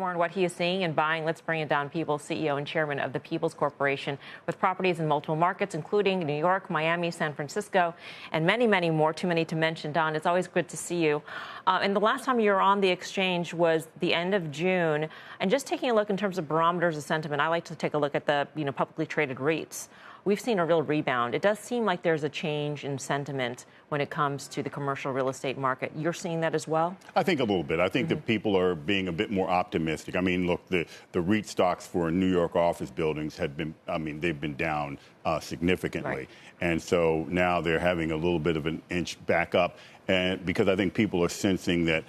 more on what he is seeing and buying. Let's bring it down. Peebles, CEO and chairman of the Peebles Corporation, with properties in multiple markets, including New York, Miami, San Francisco, and many, many more. Too many to mention. Don, it's always good to see you. And the last time you were on the exchange was the end of June. And just taking a look in terms of barometers of sentiment, I like to take a look at the publicly traded REITs. We've seen a real rebound. It does seem like there's a change in sentiment when it comes to the commercial real estate market. You're seeing that as well? I think a little bit. I think that people are being a bit more optimistic. I mean, look, the REIT stocks for New York office buildings have been, they've been down significantly. Right. And so now they're having a little bit of an inch back up. And because I think people are sensing that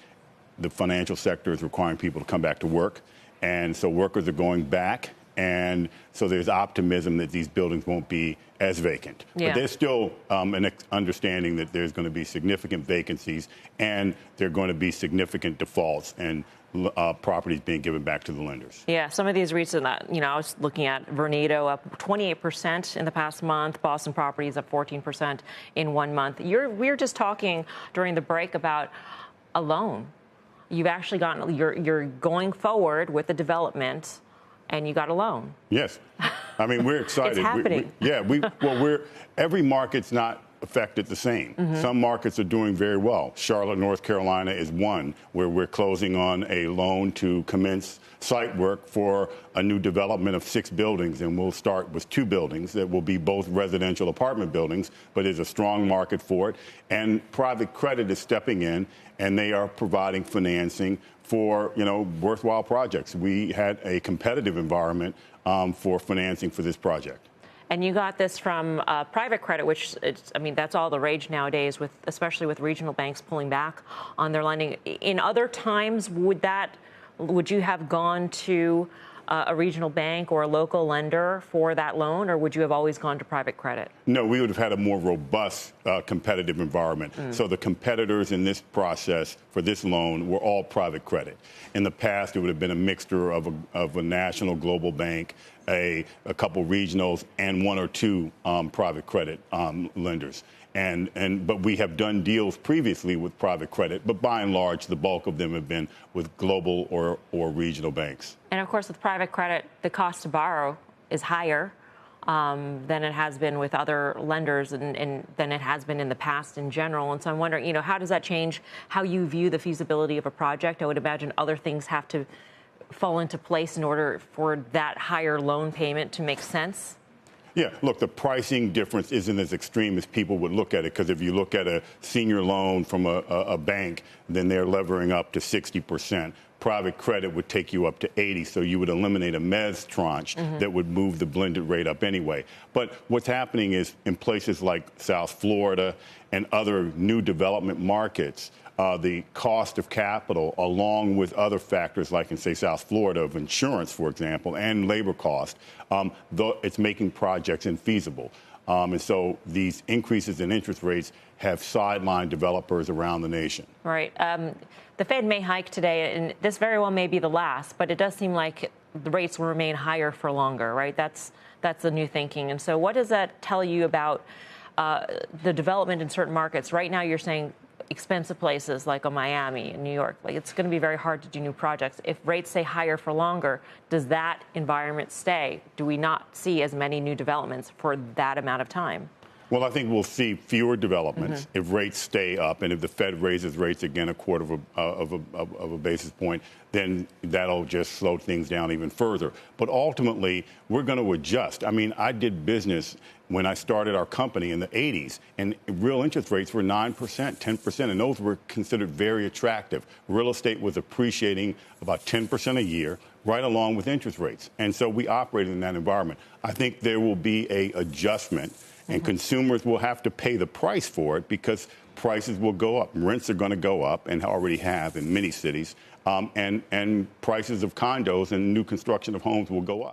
the financial sector is requiring people to come back to work. And so workers are going back. And so there's optimism that these buildings won't be as vacant. Yeah. But there's still an understanding that there's going to be significant vacancies and there are going to be significant defaults and properties being given back to the lenders. Yeah, some of these REITs, I was looking at Vornado up 28% in the past month, Boston Properties up 14% in 1 month. We were just talking during the break about a loan. You've actually gotten, you're going forward with the development, and you got a loan. Yes. I mean, we're excited. It's happening. Every market's not affected the same. Mm-hmm. Some markets are doing very well. Charlotte, North Carolina is one where we're closing on a loan to commence site work for a new development of 6 buildings, and we'll start with 2 buildings that will be both residential apartment buildings, but there's a strong market for it. And private credit is stepping in, and they are providing financing for, worthwhile projects. We had a competitive environment for financing for this project. And you got this from private credit, which, that's all the rage nowadays, especially with regional banks pulling back on their lending. In other times, would you have gone to a regional bank or a local lender for that loan, or would you have always gone to private credit? No, we would have had a more robust competitive environment. So the competitors in this process for this loan were all private credit. In the past, it would have been a mixture of a national global bank, a couple regionals, and 1 or 2 private credit lenders. But we have done deals previously with private credit, but by and large, the bulk of them have been with global or regional banks. And of course, with private credit, the cost to borrow is higher than it has been with other lenders and than it has been in the past in general. And so I'm wondering, how does that change how you view the feasibility of a project? I would imagine other things have to fall into place in order for that higher loan payment to make sense. Yeah, look, the pricing difference isn't as extreme as people would look at it, because if you look at a senior loan from a bank, then they're levering up to 60%. Private credit would take you up to 80%, so you would eliminate a mezz tranche that would move the blended rate up anyway. But what's happening is in places like South Florida and other new development markets, the cost of capital, along with other factors like in, say, South Florida of insurance, for example, and labor cost, it's making projects infeasible. And so these increases in interest rates have sidelined developers around the nation. Right. The Fed may hike today, and this very well may be the last, but it does seem like the rates will remain higher for longer, right? That's the new thinking. And so what does that tell you about the development in certain markets? Right now you're saying expensive places like Miami and New York, it's going to be very hard to do new projects. If rates stay higher for longer, does that environment stay? Do we not see as many new developments for that amount of time? Well, I think we'll see fewer developments if rates stay up, and if the Fed raises rates again a quarter of a basis point, then that'll just slow things down even further. But ultimately, we're going to adjust. I mean, I did business when I started our company in the 80s, and real interest rates were 9%, 10%, and those were considered very attractive. Real estate was appreciating about 10% a year, right along with interest rates. And so we operated in that environment. I think there will be an adjustment, and consumers will have to pay the price for it, because prices will go up. Rents are going to go up, and already have in many cities, and prices of condos and new construction of homes will go up.